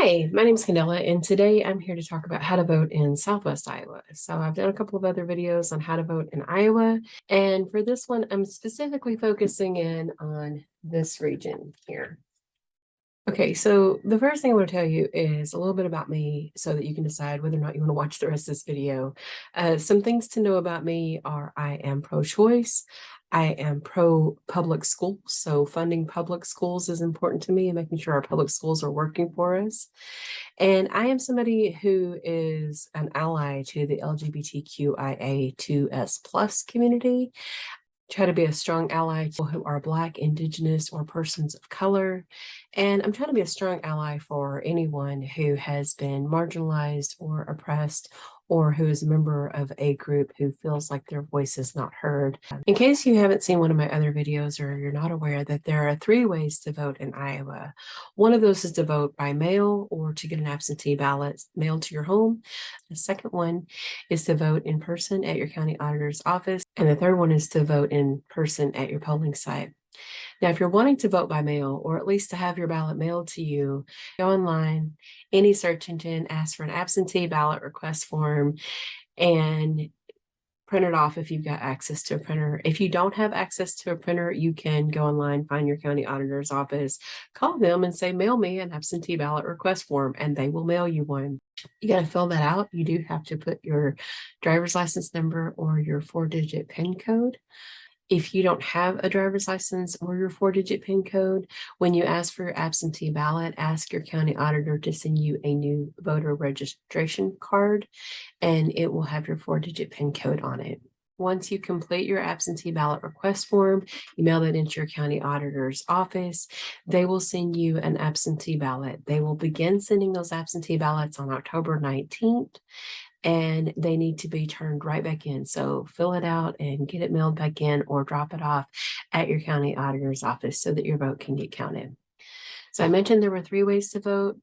Hi, my name is Candella, and today I'm here to talk about how to vote in Southwest Iowa. So I've done a couple of other videos on how to vote in Iowa, and for this one, I'm specifically focusing in on this region here. Okay, so the first thing I want to tell you is a little bit about me so that you can decide whether or not you want to watch the rest of this video. Some things to know about me are I am pro-choice. I am pro-public schools, so funding public schools is important to me and making sure our public schools are working for us. And I am somebody who is an ally to the LGBTQIA2S plus community. Try to be a strong ally to people who are Black, Indigenous, or persons of color. And I'm trying to be a strong ally for anyone who has been marginalized or oppressed, or who is a member of a group who feels like their voice is not heard. In case you haven't seen one of my other videos or you're not aware that there are 3 ways to vote in Iowa. One of those is to vote by mail or to get an absentee ballot mailed to your home. The second one is to vote in person at your county auditor's office. And the third one is to vote in person at your polling site. Now, if you're wanting to vote by mail, or at least to have your ballot mailed to you, go online, any search engine, ask for an absentee ballot request form, and print it off if you've got access to a printer. If you don't have access to a printer, you can go online, find your county auditor's office, call them and say, mail me an absentee ballot request form, and they will mail you one. You got to fill that out. You do have to put your driver's license number or your 4-digit PIN code. If you don't have a driver's license or your 4-digit PIN code, when you ask for your absentee ballot, ask your county auditor to send you a new voter registration card, and it will have your 4-digit PIN code on it. Once you complete your absentee ballot request form, you mail that into your county auditor's office. They will send you an absentee ballot. They will begin sending those absentee ballots on October 19th. And they need to be turned right back in. So fill it out and get it mailed back in, or drop it off at your county auditor's office so that your vote can get counted. So I mentioned there were 3 ways to vote.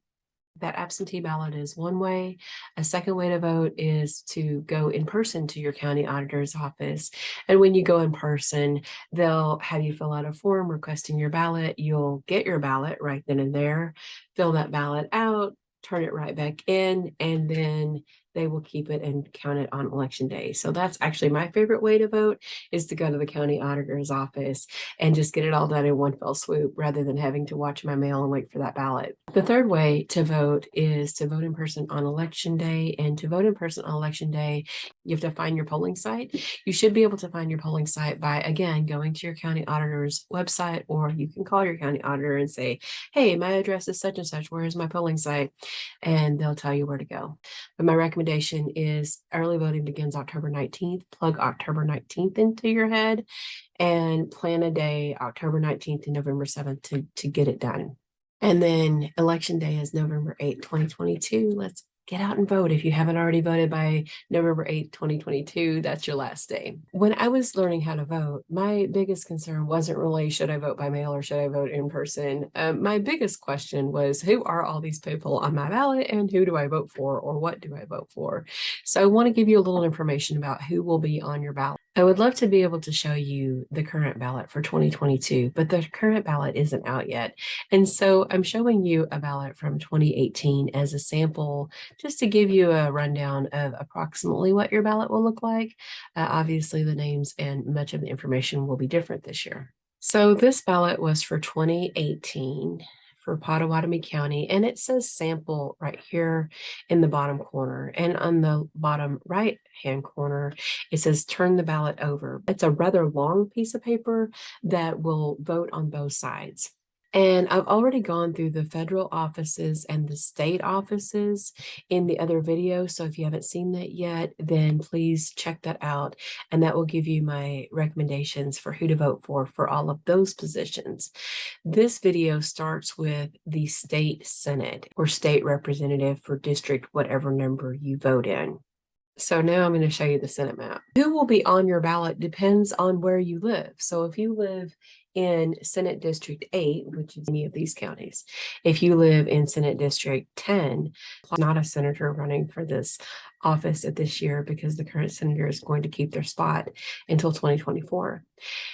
That absentee ballot is one way. A second way to vote is to go in person to your county auditor's office. And when you go in person, they'll have you fill out a form requesting your ballot. You'll get your ballot right then and there, fill that ballot out, turn it right back in, and then they will keep it and count it on election day. So that's actually my favorite way to vote, is to go to the county auditor's office and just get it all done in one fell swoop rather than having to watch my mail and wait for that ballot. The third way to vote is to vote in person on election day. And to vote in person on election day, you have to find your polling site. You should be able to find your polling site by, again, going to your county auditor's website, or you can call your county auditor and say, hey, my address is such and such, where is my polling site? And they'll tell you where to go. But my recommendation is early voting begins October 19th. Plug October 19th into your head and plan a day, October 19th to November 7th, to get it done. And then election day is November 8th, 2022. Let's get out and vote. If you haven't already voted by November 8th, 2022, that's your last day. When I was learning how to vote, my biggest concern wasn't really, should I vote by mail or should I vote in person? My biggest question was, who are all these people on my ballot, and who do I vote for, or what do I vote for? So I want to give you a little information about who will be on your ballot. I would love to be able to show you the current ballot for 2022, but the current ballot isn't out yet. And so I'm showing you a ballot from 2018 as a sample, just to give you a rundown of approximately what your ballot will look like. Obviously, the names and much of the information will be different this year. So this ballot was for 2018. For Pottawattamie County, and it says sample right here in the bottom corner. And on the bottom right hand corner, it says turn the ballot over. It's a rather long piece of paper that will vote on both sides. And I've already gone through the federal offices and the state offices in the other video. So if you haven't seen that yet, then please check that out. And that will give you my recommendations for who to vote for all of those positions. This video starts with the state senate or state representative for district, whatever number you vote in. So now I'm going to show you the Senate map. Who will be on your ballot depends on where you live. So if you live in Senate District 8, which is any of these counties. If you live in Senate District 10, not a senator running for this office at this year because the current senator is going to keep their spot until 2024.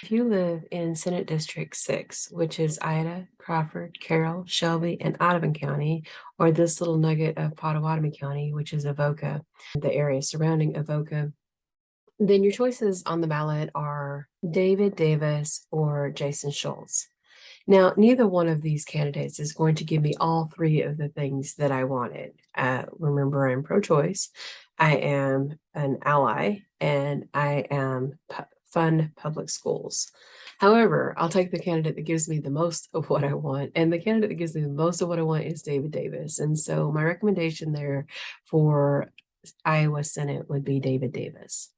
If you live in Senate District 6, which is Ida, Crawford, Carroll, Shelby, and Audobon County, or this little nugget of Pottawattamie County, which is Avoca, the area surrounding Avoca, then your choices on the ballot are David Davis or Jason Schultz. Now, neither one of these candidates is going to give me all three of the things that I wanted. Remember, I'm pro-choice, I am an ally, and I am fund public schools. However, I'll take the candidate that gives me the most of what I want, and the candidate that gives me the most of what I want is David Davis. And so my recommendation there for Iowa Senate would be David Davis.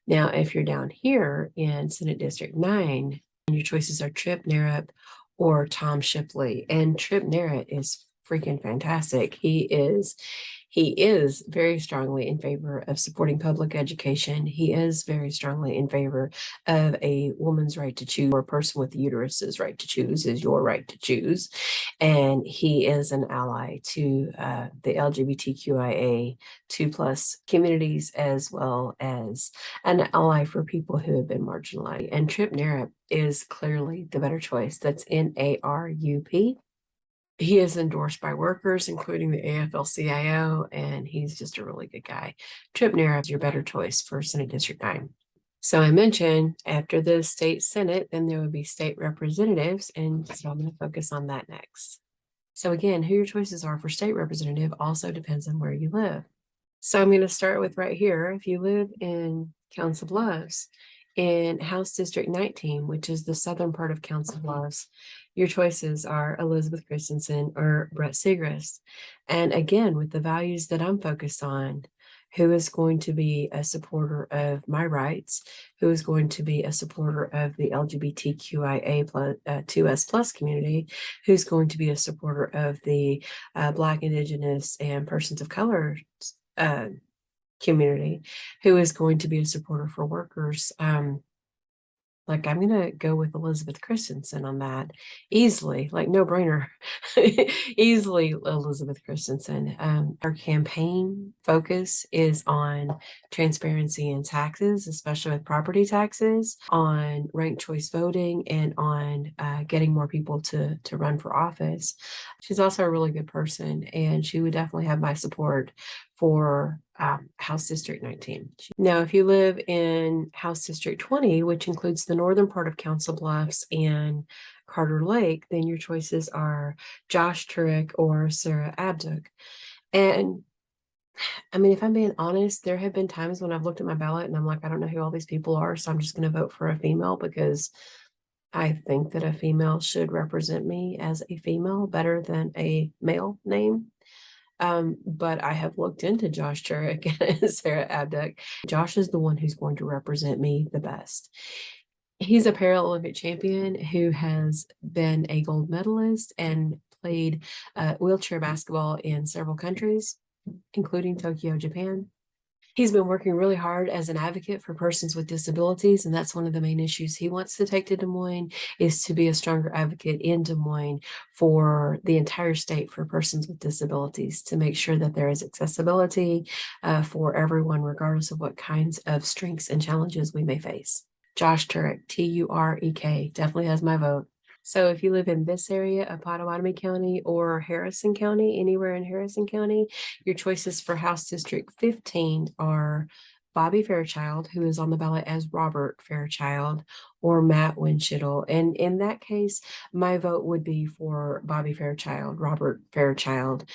Now, if you're down here in Senate District 9, your choices are Trip Narrett or Tom Shipley. And Trip Narrett is freaking fantastic. He is very strongly in favor of supporting public education. He is very strongly in favor of a woman's right to choose, or a person with the uterus's right to choose is your right to choose. And he is an ally to the LGBTQIA 2+ communities, as well as an ally for people who have been marginalized. And Trip Narrett is clearly the better choice. That's NARUP. He is endorsed by workers, including the AFL-CIO, and he's just a really good guy. Trip Narrett is your better choice for Senate District 9. So I mentioned after the state Senate, then there would be state representatives, and so I'm going to focus on that next. So again, who your choices are for state representative also depends on where you live. So I'm going to start with right here. If you live in Council Bluffs, in House District 19, which is the southern part of Council Bluffs, your choices are Elizabeth Christensen or Brett Segrist. And again, with the values that I'm focused on, who is going to be a supporter of my rights, who is going to be a supporter of the LGBTQIA 2S+ community, who's going to be a supporter of the Black, Indigenous, and persons of color community, who is going to be a supporter for workers. Like, I'm gonna go with Elizabeth Christensen on that easily, like no brainer. Easily Elizabeth Christensen. Our campaign focus is on transparency in taxes, especially with property taxes, on ranked choice voting, and on getting more people to run for office. She's also a really good person, and she would definitely have my support for House District 19. Now, if you live in House District 20, which includes the northern part of Council Bluffs and Carter Lake, then your choices are Josh Turek or Sarah Abduk. And I mean, if I'm being honest, there have been times when I've looked at my ballot and I'm like, I don't know who all these people are, so I'm just going to vote for a female because I think that a female should represent me as a female better than a male name. But I have looked into Josh Turek and Sarah Abduk. Josh is the one who's going to represent me the best. He's a Paralympic champion who has been a gold medalist and played wheelchair basketball in several countries, including Tokyo, Japan. He's been working really hard as an advocate for persons with disabilities, and that's one of the main issues he wants to take to Des Moines, is to be a stronger advocate in Des Moines for the entire state for persons with disabilities, to make sure that there is accessibility for everyone, regardless of what kinds of strengths and challenges we may face. Josh Turek, Turek, definitely has my vote. So if you live in this area of Pottawattamie County or Harrison County, anywhere in Harrison County, your choices for House District 15 are Bobby Fairchild, who is on the ballot as Robert Fairchild, or Matt Winchittle. And in that case, my vote would be for Bobby Fairchild, Robert Fairchild,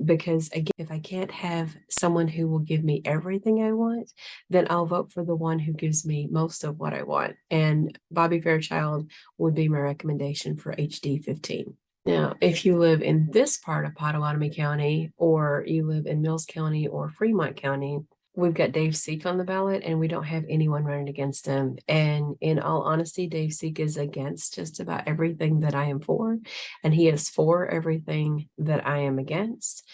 because again, if I can't have someone who will give me everything I want, then I'll vote for the one who gives me most of what I want. And Bobby Fairchild would be my recommendation for HD 15. Now, if you live in this part of Pottawattamie County, or you live in Mills County or Fremont County, we've got Dave Seek on the ballot, and we don't have anyone running against him. And in all honesty, Dave Seek is against just about everything that I am for, and he is for everything that I am against.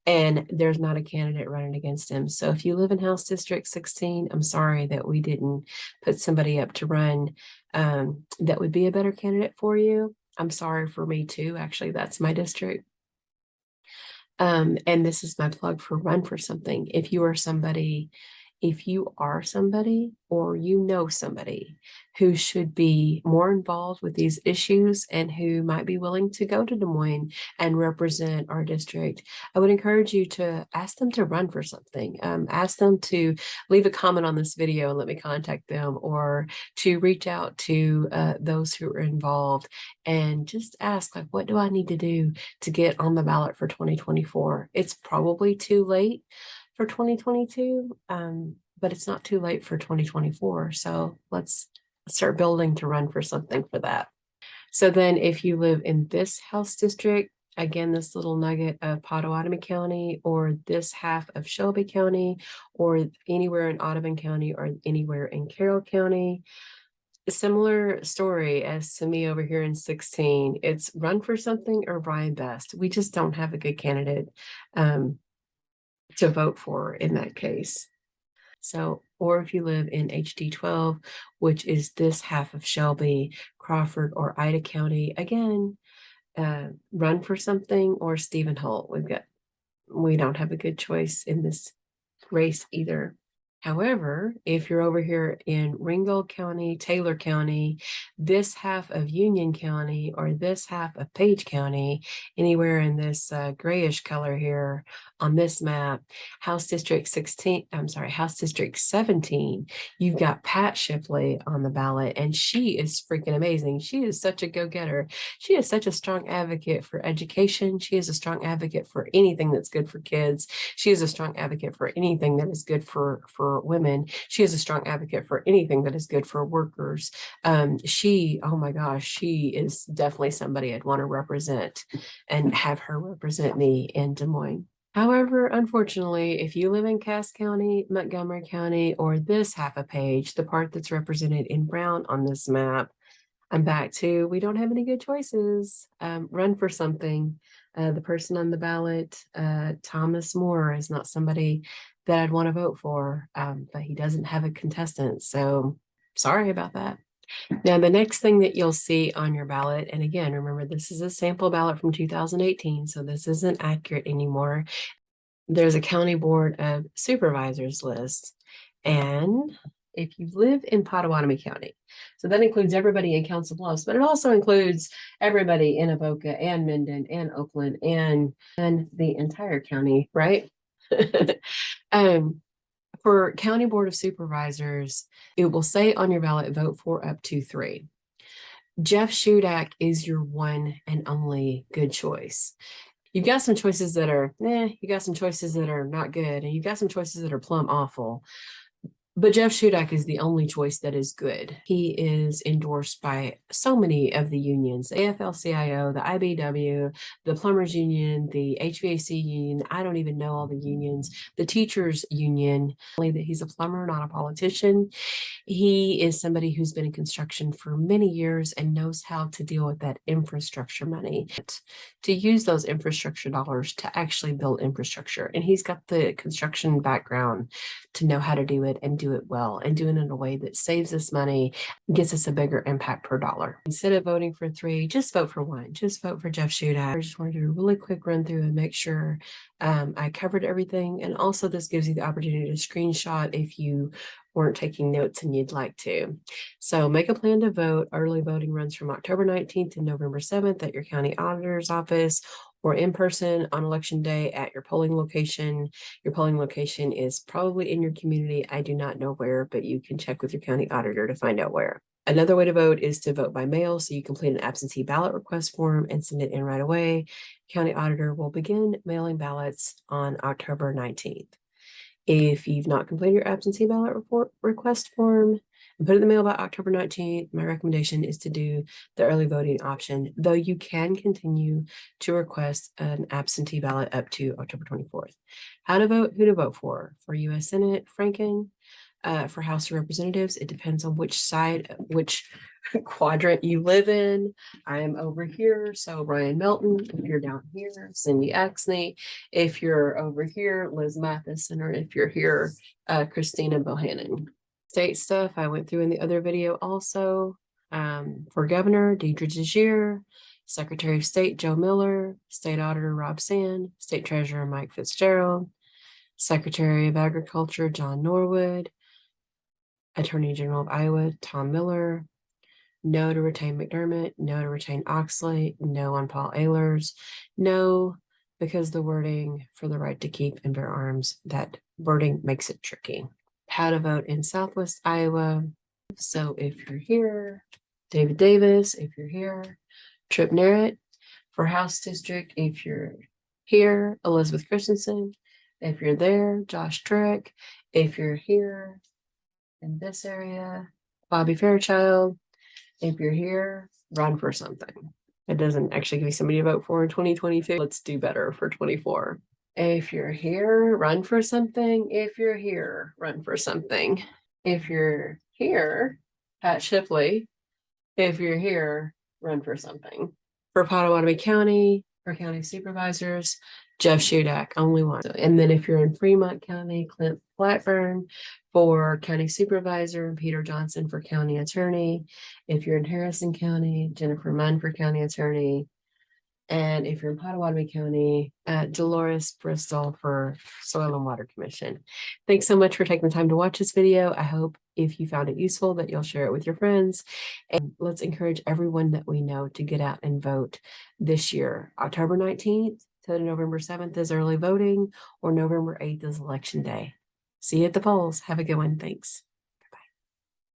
and there's not a candidate running against him. So if you live in House District 16, I'm sorry that we didn't put somebody up to run that would be a better candidate for you. I'm sorry for me too. Actually, that's my district. And this is my plug for Run for Something. If you are somebody or you know somebody who should be more involved with these issues and who might be willing to go to Des Moines and represent our district, I would encourage you to ask them to run for something. Ask them to leave a comment on this video and let me contact them, or to reach out to those who are involved and just ask, like, what do I need to do to get on the ballot for 2024? It's probably too late for 2022, but it's not too late for 2024. So let's start building to run for something for that. So then if you live in this House district, again, this little nugget of Pottawattamie County, or this half of Shelby County, or anywhere in Audobon County, or anywhere in Carroll County, a similar story as to me over here in 16. It's run for something or Brian Best. We just don't have a good candidate to vote for in that case. So, or if you live in HD 12, which is this half of Shelby, Crawford, or Ida County, again, run for something or Stephen Holt. We don't have a good choice in this race either. However, if you're over here in Ringgold County, Taylor County, this half of Union County, or this half of Page County, anywhere in this grayish color here on this map, House District 17, you've got Pat Shipley on the ballot, and she is freaking amazing. She is such a go-getter. She is such a strong advocate for education. She is a strong advocate for anything that's good for kids. She is a strong advocate for anything that is good for women. She is a strong advocate for anything that is good for workers. Oh my gosh, she is definitely somebody I'd want to represent and have her represent me in Des Moines. However, unfortunately, if you live in Cass County, Montgomery County, or this half a page, the part that's represented in brown on this map, I'm back to, we don't have any good choices. Run for something. The person on the ballot, Thomas Moore, is not somebody that I'd want to vote for, but he doesn't have a contestant. So sorry about that. Now, the next thing that you'll see on your ballot, and again, remember, this is a sample ballot from 2018, so this isn't accurate anymore. There's a County Board of Supervisors list. And if you live in Pottawattamie County, so that includes everybody in Council Bluffs, but it also includes everybody in Avoca and Minden and Oakland and the entire county, right? For County Board of Supervisors, it will say on your ballot, vote for up to 3. Jeff Shudak is your one and only good choice. You've got some choices that are, you got some choices that are not good, and you've got some choices that are plumb awful. But Jeff Shudak is the only choice that is good. He is endorsed by so many of the unions, the AFL-CIO, the IBW, the Plumbers Union, the HVAC Union. I don't even know all the unions. The Teachers Union. Only that he's a plumber, not a politician. He is somebody who's been in construction for many years and knows how to deal with that infrastructure money, to use those infrastructure dollars to actually build infrastructure. And he's got the construction background to know how to do it and do it well, and do it in a way that saves us money, gets us a bigger impact per dollar. Instead of voting for 3, just vote for 1. Just vote for Jeff Shudak. I just wanted to do a really quick run through and make sure I covered everything. And also this gives you the opportunity to screenshot if you weren't taking notes and you'd like to. So make a plan to vote. Early voting runs from October 19th to November 7th at your county auditor's office, or in person on election day at your polling location. Your polling location is probably in your community. I do not know where, but you can check with your county auditor to find out where. Another way to vote is to vote by mail. So you complete an absentee ballot request form and send it in right away. County auditor will begin mailing ballots on October 19th. If you've not completed your absentee ballot request form and put it in the mail by October 19th, my recommendation is to do the early voting option, though you can continue to request an absentee ballot up to October 24th. How to vote, who to vote for U.S. Senate, Franken, For House of Representatives, it depends on which side, which quadrant you live in. I am over here, so Ryan Melton. If you're down here, Cindy Axney. If you're over here, Liz Matheson, or if you're here, Christina Bohannon. State stuff I went through in the other video also. For Governor, Deidre DeGier, Secretary of State Joe Miller, State Auditor Rob Sand, State Treasurer Mike Fitzgerald, Secretary of Agriculture John Norwood, Attorney General of Iowa Tom Miller. No to retain McDermott, no to retain Oxley, no on Paul Ehlers, no, because the wording for the right to keep and bear arms, that wording makes it tricky. How to vote in Southwest Iowa. So if you're here, David Davis, if you're here, Tripp Merritt. For House District, if you're here, Elizabeth Christensen. If you're there, Josh Turek. If you're here in this area, Bobby Fairchild. If you're here, run for something. It doesn't actually give you somebody to vote for in 2022. Let's do better for 24. If you're here, run for something. If you're here, run for something. If you're here, Pat Shipley. If you're here, run for something. For Pottawattamie County, for county supervisors, Jeff Shudak, only one. And then if you're in Fremont County, Clint Blackburn. For county supervisor, Peter Johnson for county attorney. If you're in Harrison County, Jennifer Munn for county attorney. And if you're in Pottawattamie County, Dolores Bristol for Soil and Water Commission. Thanks so much for taking the time to watch this video. I hope if you found it useful that you'll share it with your friends. And let's encourage everyone that we know to get out and vote this year. October 19th to November 7th is early voting, or November 8th is election day. See you at the polls. Have a good one. Thanks.